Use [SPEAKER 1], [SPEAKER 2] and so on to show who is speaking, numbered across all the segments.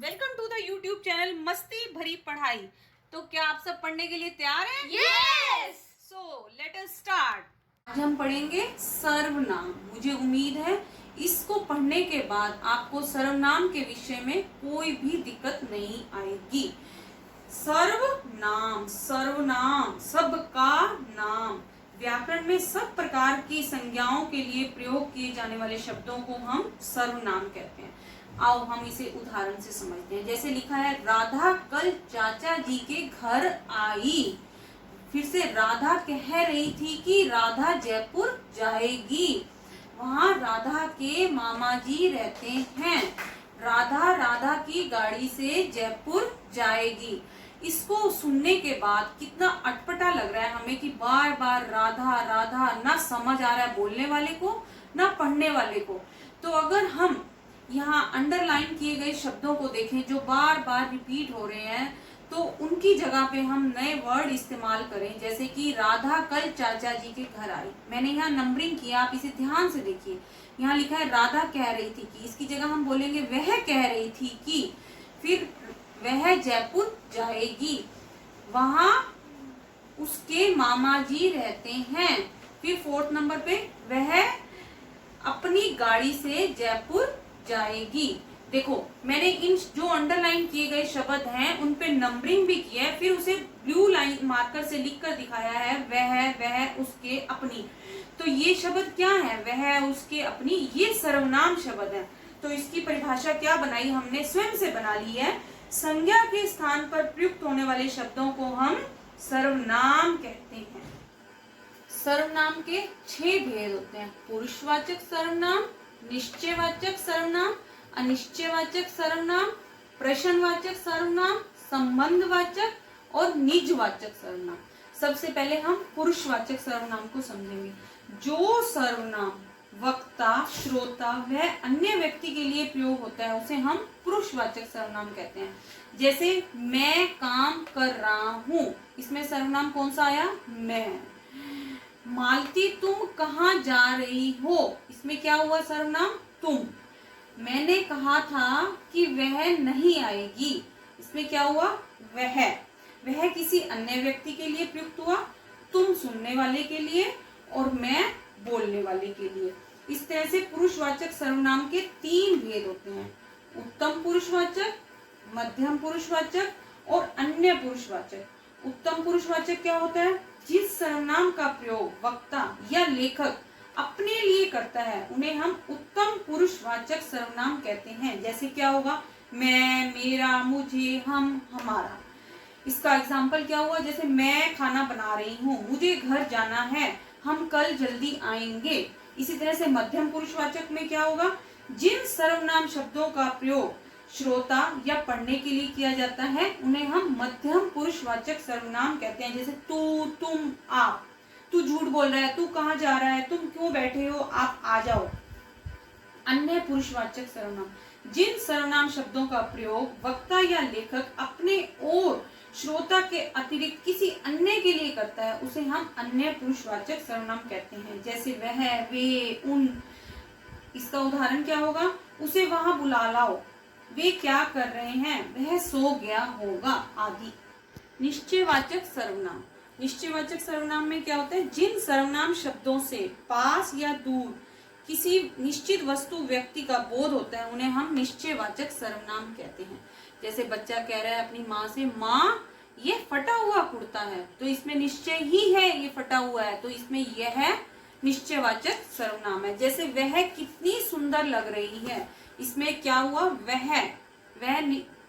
[SPEAKER 1] Welcome to the YouTube channel मस्ती भरी पढ़ाई। तो क्या आप सब पढ़ने के लिए तैयार हैं?
[SPEAKER 2] Yes.
[SPEAKER 1] So let us start. आज हम पढ़ेंगे सर्वनाम। मुझे उम्मीद है इसको पढ़ने के बाद आपको सर्वनाम के विषय में कोई भी दिक्कत नहीं आएगी। सर्वनाम, सर्वनाम सबका नाम। व्याकरण में सब प्रकार की संज्ञाओं के लिए प्रयोग किए जाने वाले शब्दों को हम सर्वनाम कहते हैं। आओ हम इसे उदाहरण से समझते हैं। जैसे लिखा है, राधा कल चाचा जी के घर आई। फिर से राधा कह रही थी कि राधा जयपुर जाएगी। वहाँ राधा के मामा जी रहते हैं। राधा की गाड़ी से जयपुर जाएगी। इसको सुनने के बाद कितना अटपटा लग रहा है हमें कि बार बार राधा राधा, ना समझ आ रहा है बोलने वाले को ना पढ़ने वाले को। तो अगर हम यहाँ अंडरलाइन किए गए शब्दों को देखें जो बार बार रिपीट हो रहे हैं, तो उनकी जगह पे हम नए वर्ड इस्तेमाल करें। जैसे कि राधा कल चाचा जी के घर आई। मैंने यहाँ नंबरिंग किया, आप इसे ध्यान से देखिए। यहाँ लिखा है राधा कह रही थी कि, इसकी जगह हम बोलेंगे वह कह रही थी कि। फिर वह जयपुर जाएगी, वहां उसके मामा जी रहते हैं। फिर फोर्थ नंबर पे वह अपनी गाड़ी से जयपुर जाएगी। देखो मैंने इन जो अंडरलाइन किए गए शब्द हैं उन पे नंबरिंग भी किया है, फिर उसे ब्लू लाइन मार्कर से लिखकर दिखाया है, वह उसके अपनी। तो ये शब्द क्या है? वह उसके अपनी, ये सर्वनाम शब्द है। तो इसकी परिभाषा क्या बनाई हमने, स्वयं से बना ली है। संज्ञा के स्थान पर प्रयुक्त होने वाले शब्दों को हम सर्वनाम कहते हैं। सर्वनाम के 6 भेद होते हैं। पुरुषवाचक सर्वनाम, निश्चयवाचक सर्वनाम, अनिश्चयवाचक सर्वनाम, प्रश्नवाचक सर्वनाम, संबंधवाचक और निजवाचक सर्वनाम। सबसे पहले हम पुरुषवाचक सर्वनाम को समझेंगे। जो सर्वनाम वक्ता, श्रोता व अन्य व्यक्ति के लिए प्रयोग होता है उसे हम पुरुषवाचक सर्वनाम कहते हैं। जैसे मैं काम कर रहा हूँ, इसमें सर्वनाम कौन सा आया? मैं। मालती तुम कहाँ जा रही हो, इसमें क्या हुआ? सर्वनाम तुम। मैंने कहा था कि वह नहीं आएगी, इसमें क्या हुआ? वह। वह किसी अन्य व्यक्ति के लिए प्रयुक्त हुआ, तुम सुनने वाले के लिए और मैं बोलने वाले के लिए। इस तरह से पुरुषवाचक सर्वनाम के 3 भेद होते हैं। उत्तम पुरुषवाचक, मध्यम पुरुषवाचक और अन्य पुरुषवाचक। उत्तम पुरुषवाचक क्या होता है? जिस सर्वनाम का प्रयोग वक्ता या लेखक अपने लिए करता है उन्हें हम उत्तम पुरुषवाचक सर्वनाम कहते हैं। जैसे क्या होगा? मैं, मेरा, मुझे, हम, हमारा। इसका एग्जाम्पल क्या हुआ? जैसे मैं खाना बना रही हूँ, मुझे घर जाना है, हम कल जल्दी आएंगे। इसी तरह से मध्यम पुरुषवाचक में क्या होगा? जिन सर्वनाम शब्दों का प्रयोग श्रोता या पढ़ने के लिए किया जाता है उन्हें हम मध्यम पुरुषवाचक सर्वनाम कहते हैं। जैसे तू, तुम, आप। तू झूठ बोल रहा है, तू कहाँ जा रहा है, तुम क्यों बैठे हो, आप आ जाओ। अन्य पुरुषवाचक सर्वनाम, जिन सर्वनाम शब्दों का प्रयोग वक्ता या लेखक अपने और श्रोता के अतिरिक्त किसी अन्य के लिए करता है उसे हम अन्य पुरुषवाचक सर्वनाम कहते हैं। जैसे वह, वे, उन। इसका उदाहरण क्या होगा? उसे वहां बुला लाओ, वे क्या कर रहे हैं, वह सो गया होगा, आदि। निश्चयवाचक सर्वनाम, निश्चयवाचक सर्वनाम में क्या होता है? जिन सर्वनाम शब्दों से पास या दूर किसी निश्चित वस्तु व्यक्ति का बोध होता है उन्हें हम निश्चयवाचक सर्वनाम कहते हैं। जैसे बच्चा कह रहा है अपनी माँ से, माँ ये फटा हुआ कुर्ता है, तो इसमें निश्चय ही है ये फटा हुआ है, तो इसमें यह निश्चयवाचक सर्वनाम है। जैसे वह कितनी सुंदर लग रही है, इसमें क्या हुआ? वह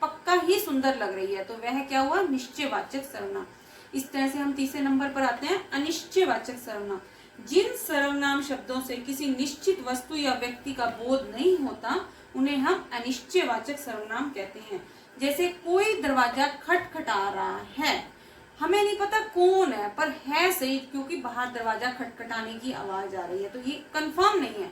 [SPEAKER 1] पक्का ही सुंदर लग रही है, तो वह क्या हुआ? निश्चयवाचक सर्वनाम। इस तरह से हम तीसरे नंबर पर आते हैं अनिश्चयवाचक सर्वनाम। जिन सर्वनाम शब्दों से किसी निश्चित वस्तु या व्यक्ति का बोध नहीं होता उन्हें हम अनिश्चयवाचक सर्वनाम कहते हैं। जैसे कोई दरवाजा खटखटा रहा है, हमें नहीं पता कौन है पर है सही, क्योंकि बाहर दरवाजा खटखटाने की आवाज आ रही है, तो ये कंफर्म नहीं है,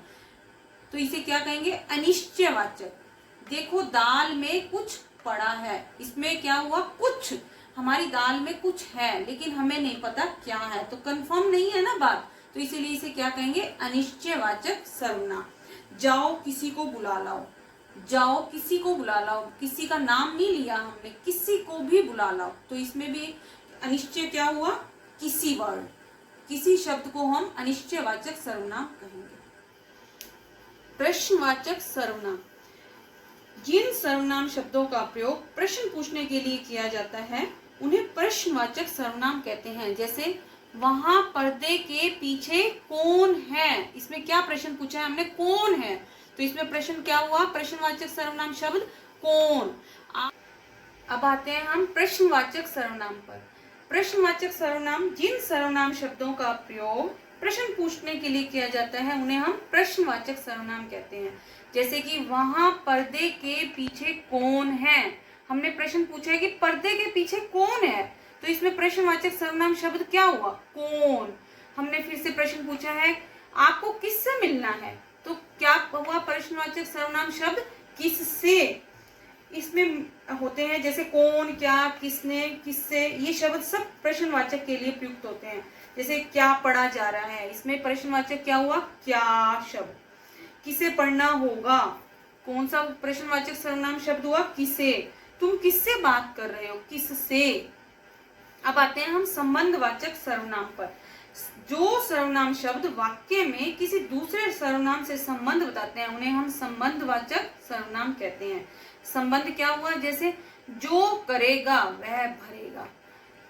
[SPEAKER 1] तो इसे क्या कहेंगे? अनिश्चयवाचक। देखो दाल में कुछ पड़ा है, इसमें क्या हुआ? कुछ, हमारी दाल में कुछ है लेकिन हमें नहीं पता क्या है, तो कंफर्म नहीं है ना बात, तो इसीलिए इसे क्या कहेंगे? अनिश्चयवाचक सर्वनाम। जाओ किसी को बुला लाओ, जाओ किसी को बुला लाओ, किसी का नाम नहीं लिया हमने, किसी को भी बुला लाओ, तो इसमें भी अनिश्चय क्या हुआ, किसी वर्ड, किसी शब्द को हम अनिश्चयवाचक सर्वनाम कहेंगे। प्रश्नवाचक सर्वनाम, जिन सर्वनाम शब्दों का प्रयोग प्रश्न पूछने के लिए किया जाता है उन्हें प्रश्नवाचक सर्वनाम कहते हैं। जैसे वहां पर्दे के पीछे कौन है, इसमें क्या प्रश्न पूछा है हमने, कौन है, तो इसमें प्रश्न क्या हुआ, प्रश्नवाचक सर्वनाम शब्द कौन। अब आते हैं हम प्रश्नवाचक सर्वनाम पर। प्रश्नवाचक सर्वनाम, जिन सर्वनाम शब्दों का प्रयोग प्रश्न पूछने के लिए किया जाता है उन्हें हम प्रश्नवाचक सर्वनाम कहते हैं। जैसे कि वहां पर्दे के पीछे कौन है, हमने प्रश्न पूछा है कि पर्दे के पीछे कौन है, तो इसमें प्रश्नवाचक सर्वनाम शब्द क्या हुआ, कौन। हमने फिर से प्रश्न पूछा है आपको किससे मिलना है, तो क्या हुआ, प्रश्नवाचक सर्वनाम शब्द किससे। इसमें होते हैं जैसे कौन, क्या, किसने, किससे, ये शब्द सब प्रश्नवाचक के लिए प्रयुक्त होते हैं। जैसे क्या पढ़ा जा रहा है, इसमें प्रश्नवाचक क्या हुआ, क्या शब्द। किसे पढ़ना होगा, कौन सा प्रश्नवाचक सर्वनाम शब्द हुआ, किसे। तुम किससे बात कर रहे हो, किससे। अब आते हैं हम संबंधवाचक सर्वनाम पर। जो सर्वनाम शब्द वाक्य में किसी दूसरे सर्वनाम से संबंध बताते हैं उन्हें हम संबंधवाचक सर्वनाम कहते हैं। संबंध क्या हुआ, जैसे जो करेगा वह भरेगा,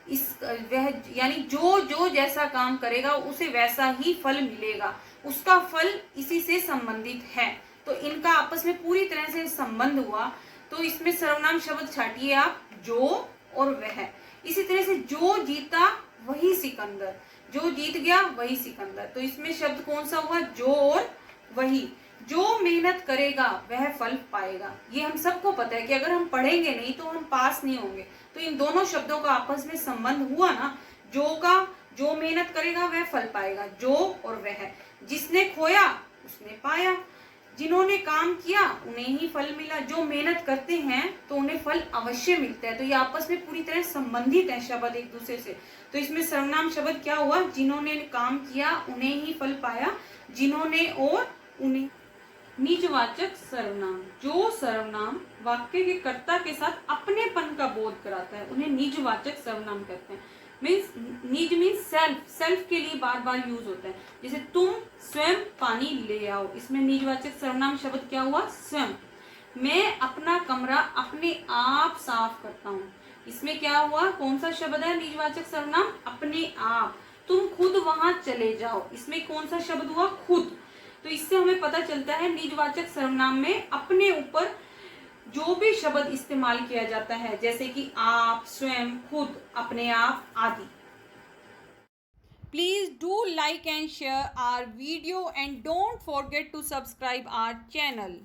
[SPEAKER 1] इस वह यानी जो जो जैसा काम करेगा उसे वैसा ही फल मिलेगा, उसका फल इसी से संबंधित है, तो इनका आपस में पूरी तरह से संबंध हुआ। तो इसमें सर्वनाम शब्द छाटिए आप, जो और वह। इसी तरह से जो जीता वही सिकंदर, जो जीत गया वही सिकंदर, तो इसमें शब्द कौन सा हुआ, जो और वही। जो मेहनत करेगा वह फल पाएगा, ये हम सबको पता है कि अगर हम पढ़ेंगे नहीं तो हम पास नहीं होंगे, तो इन दोनों शब्दों का आपस में संबंध हुआ ना, जो का, जो मेहनत करेगा वह फल पाएगा, जो और वह। जिसने खोया उसने पाया, जिन्होंने काम किया उन्हें ही फल मिला, जो मेहनत करते हैं तो उन्हें फल अवश्य मिलता है, तो ये आपस में पूरी तरह संबंधित है शब्द एक दूसरे से। तो इसमें सर्वनाम शब्द क्या हुआ, जिन्होंने काम किया उन्हें ही फल पाया, जिन्होंने और उन्हें। निजवाचक सर्वनाम, जो सर्वनाम वाक्य के कर्ता के साथ अपनेपन का बोध कराता है उन्हें निजवाचक सर्वनाम कहते हैं। मीन्स निज मीन्स सेल्फ, सेल्फ के लिए बार बार यूज होता है। जैसे तुम स्वयं पानी ले आओ, इसमें निजवाचक सर्वनाम शब्द क्या हुआ, स्वयं। मैं अपना कमरा अपने आप साफ करता हूँ, इसमें क्या हुआ, कौन सा शब्द है, निजवाचक सर्वनाम, अपने आप। तुम खुद वहां चले जाओ, इसमें कौन सा शब्द हुआ, खुद। तो इससे हमें पता चलता है निजवाचक सर्वनाम में अपने ऊपर जो भी शब्द इस्तेमाल किया जाता है, जैसे कि आप, स्वयं, खुद, अपने आप आदि। Please do like and share our video and don't forget to subscribe our channel.